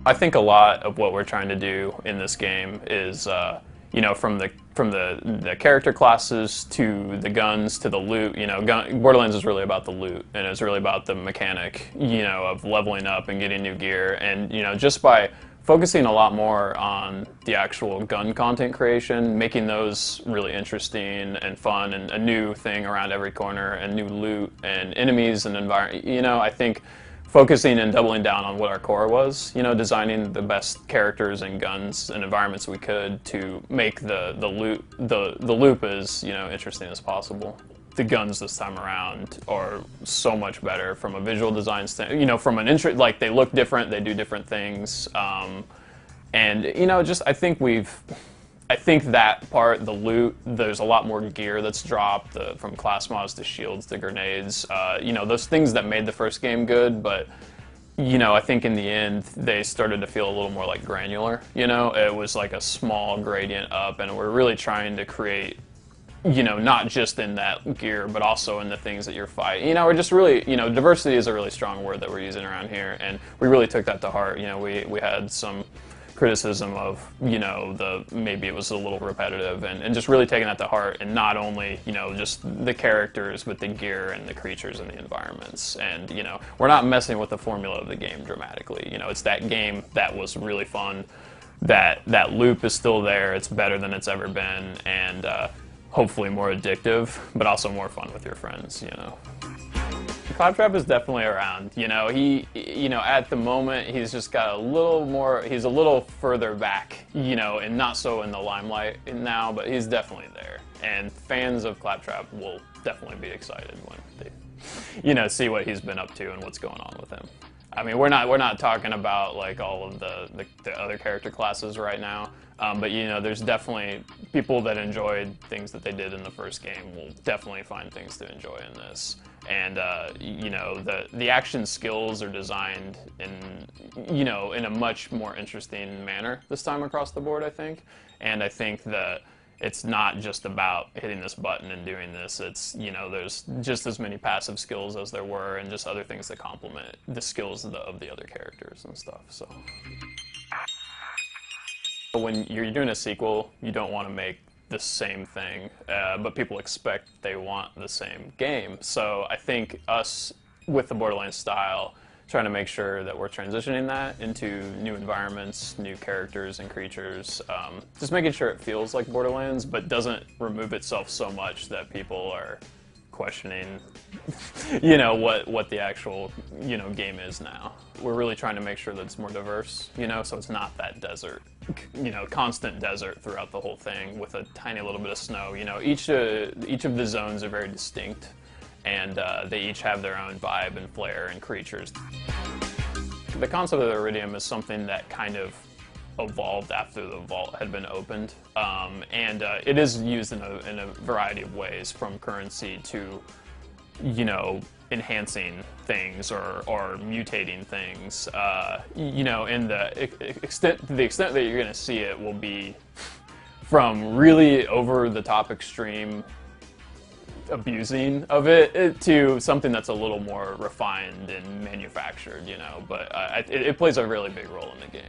I think a lot of what we're trying to do in this game is, you know, from the character classes to the guns to the loot. You know, Borderlands is really about the loot, and it's really about the mechanic, you know, of leveling up and getting new gear. And you know, just by focusing a lot more on the actual gun content creation, making those really interesting and fun, and a new thing around every corner, and new loot and enemies and environment. You know, I think focusing and doubling down on what our core was, you know, designing the best characters and guns and environments we could to make the loop as, you know, interesting as possible. The guns this time around are so much better from a visual design standpoint, you know, from an like they look different, they do different things, and you know, just I think that part, the loot, there's a lot more gear that's dropped, from class mods to shields to grenades. You know, those things that made the first game good, but, you know, I think in the end, they started to feel a little more like granular. You know, it was like a small gradient up, and we're really trying to create, you know, not just in that gear, but also in the things that you're fighting. You know, we're just really, you know, diversity is a really strong word that we're using around here, and we really took that to heart. You know, we had some criticism of, you know, maybe it was a little repetitive, and just really taking that to heart, and not only, you know, just the characters, but the gear and the creatures and the environments. And, you know, we're not messing with the formula of the game dramatically. You know, it's that game that was really fun, that loop is still there, it's better than it's ever been, and hopefully more addictive, but also more fun with your friends, you know. Claptrap is definitely around. You know, you know, at the moment, he's just got a little more, he's a little further back, you know, and not so in the limelight now, but he's definitely there. And fans of Claptrap will definitely be excited when they, you know, see what he's been up to and what's going on with him. I mean, we're not talking about like all of the other character classes right now, but you know, there's definitely people that enjoyed things that they did in the first game will definitely find things to enjoy in this. And you know, the action skills are designed in, you know, in a much more interesting manner this time across the board, I think. And I think that it's not just about hitting this button and doing this. It's, you know, there's just as many passive skills as there were, and just other things that complement the skills of the other characters and stuff. So when you're doing a sequel, you don't want to make the same thing, but people expect they want the same game. So I think us, with the Borderlands style, trying to make sure that we're transitioning that into new environments, new characters and creatures, just making sure it feels like Borderlands, but doesn't remove itself so much that people are questioning, you know, what the actual, you know, game is now. We're really trying to make sure that it's more diverse, you know, so it's not that desert, you know, constant desert throughout the whole thing with a tiny little bit of snow. You know, each of the zones are very distinct, and they each have their own vibe and flair and creatures. The concept of the Iridium is something that kind of evolved after the vault had been opened, and it is used in a variety of ways, from currency to, you know, enhancing things or mutating things. You know, in the extent that you're going to see it will be from really over-the-top extreme abusing of it to something that's a little more refined and manufactured, you know, but it plays a really big role in the game.